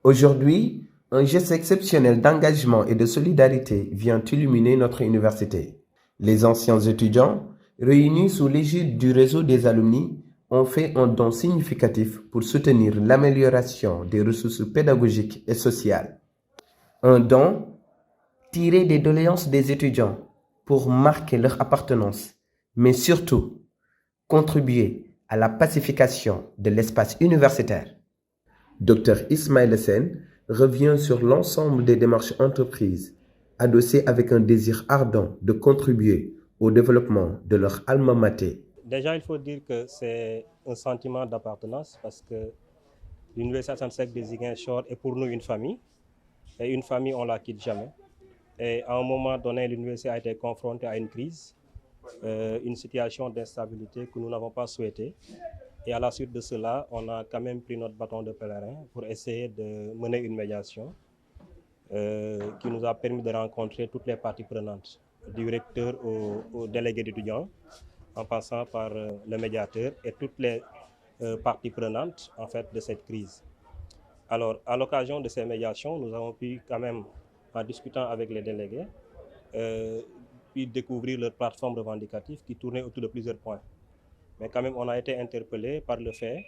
Aujourd'hui, un geste exceptionnel d'engagement et de solidarité vient illuminer notre université. Les anciens étudiants, réunis sous l'égide du réseau des alumni, ont fait un don significatif pour soutenir l'amélioration des ressources pédagogiques et sociales. Un don tiré des doléances des étudiants pour marquer leur appartenance, mais surtout contribuer à la pacification de l'espace universitaire. Dr Ismaël Sen revient sur l'ensemble des démarches entreprises, adossées avec un désir ardent de contribuer au développement de leur alma mater. Déjà, il faut dire que c'est un sentiment d'appartenance parce que l'Université Assane Seck de Ziguinchor est pour nous une famille. Et une famille, on ne la quitte jamais. Et à un moment donné, l'université a été confrontée à une crise, une situation d'instabilité que nous n'avons pas souhaitée. Et à la suite de cela, on a quand même pris notre bâton de pèlerin pour essayer de mener une médiation qui nous a permis de rencontrer toutes les parties prenantes, du recteur au délégué d'étudiants, en passant par le médiateur et toutes les parties prenantes en fait, de cette crise. Alors, à l'occasion de ces médiations, nous avons pu quand même, en discutant avec les délégués, puis découvrir leur plateforme revendicative qui tournait autour de plusieurs points. Mais quand même, on a été interpellé par le fait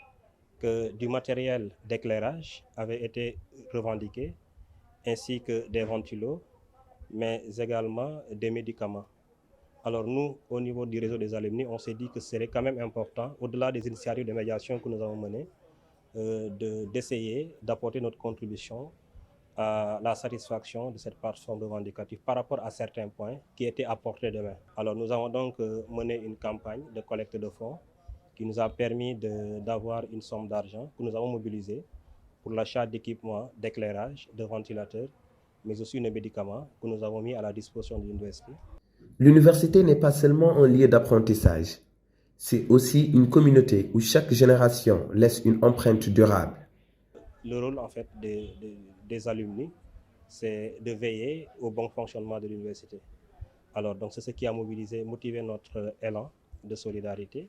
que du matériel d'éclairage avait été revendiqué, ainsi que des ventilos, mais également des médicaments. Alors nous, au niveau du réseau des alumni, on s'est dit que ce serait quand même important, au-delà des initiatives de médiation que nous avons menées, d'essayer d'apporter notre contribution à la satisfaction de cette plateforme revendicative par rapport à certains points qui étaient apportés de main. Alors nous avons donc mené une campagne de collecte de fonds qui nous a permis d'avoir une somme d'argent que nous avons mobilisée pour l'achat d'équipements d'éclairage, de ventilateurs, mais aussi de médicaments que nous avons mis à la disposition de l'université. L'université n'est pas seulement un lieu d'apprentissage, c'est aussi une communauté où chaque génération laisse une empreinte durable. Le rôle en fait des alumni, c'est de veiller au bon fonctionnement de l'université. Alors donc c'est ce qui a motivé notre élan de solidarité,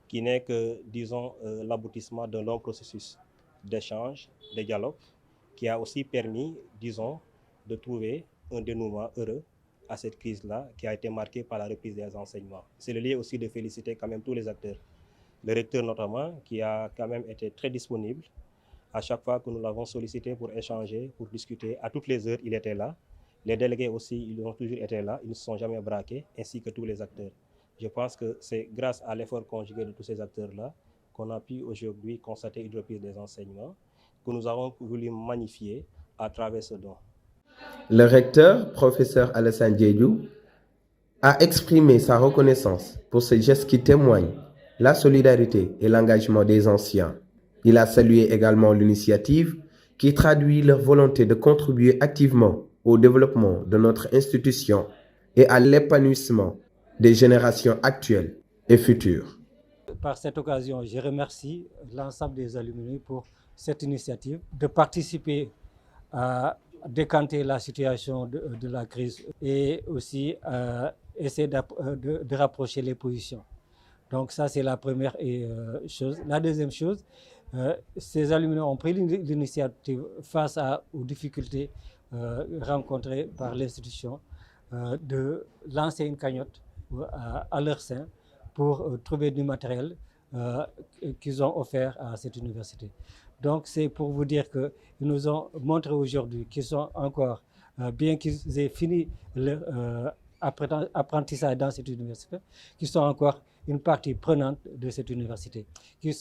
qui n'est que, disons, l'aboutissement d'un long processus d'échange, de dialogue, qui a aussi permis, disons, de trouver un dénouement heureux à cette crise-là qui a été marquée par la reprise des enseignements. C'est le lieu aussi de féliciter quand même tous les acteurs. Le recteur notamment, qui a quand même été très disponible. À chaque fois que nous l'avons sollicité pour échanger, pour discuter, à toutes les heures, il était là. Les délégués aussi, ils ont toujours été là, ils ne se sont jamais braqués, ainsi que tous les acteurs. Je pense que c'est grâce à l'effort conjugué de tous ces acteurs-là qu'on a pu aujourd'hui constater une reprise des enseignements que nous avons voulu magnifier à travers ce don. Le recteur, professeur Alassane Diédhiou, a exprimé sa reconnaissance pour ce geste qui témoigne la solidarité et l'engagement des anciens. Il a salué également l'initiative qui traduit leur volonté de contribuer activement au développement de notre institution et à l'épanouissement des générations actuelles et futures. Par cette occasion, je remercie l'ensemble des alumni pour cette initiative de participer à décanter la situation de la crise et aussi essayer de rapprocher les positions. Donc ça, c'est la première chose. La deuxième chose, ces alumni ont pris l'initiative face aux difficultés rencontrées par l'institution de lancer une cagnotte à leur sein pour trouver du matériel qu'ils ont offert à cette université. Donc c'est pour vous dire qu'ils nous ont montré aujourd'hui qu'ils sont encore, bien qu'ils aient fini leur apprentissage dans cette université, qu'ils sont encore une partie prenante de cette université, qui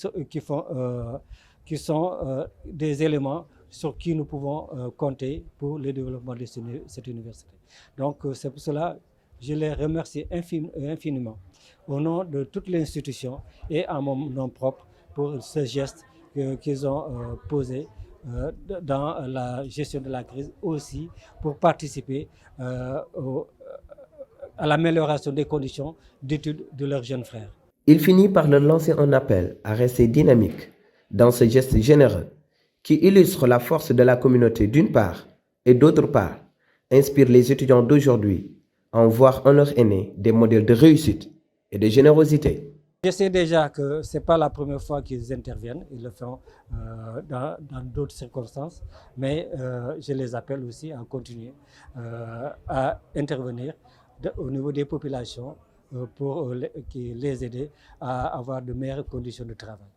sont des éléments sur qui nous pouvons compter pour le développement de cette université. Donc c'est pour cela que je les remercie infiniment au nom de toute l'institution et à mon nom propre pour ce geste qu'ils ont posé dans la gestion de la crise, aussi pour participer à l'amélioration des conditions d'études de leurs jeunes frères. Il finit par leur lancer un appel à rester dynamique dans ce geste généreux qui illustre la force de la communauté d'une part et d'autre part inspire les étudiants d'aujourd'hui à en voir en leurs aînés des modèles de réussite et de générosité. Je sais déjà que ce n'est pas la première fois qu'ils interviennent, ils le font dans d'autres circonstances, mais je les appelle aussi à continuer à intervenir au niveau des populations pour les aider à avoir de meilleures conditions de travail.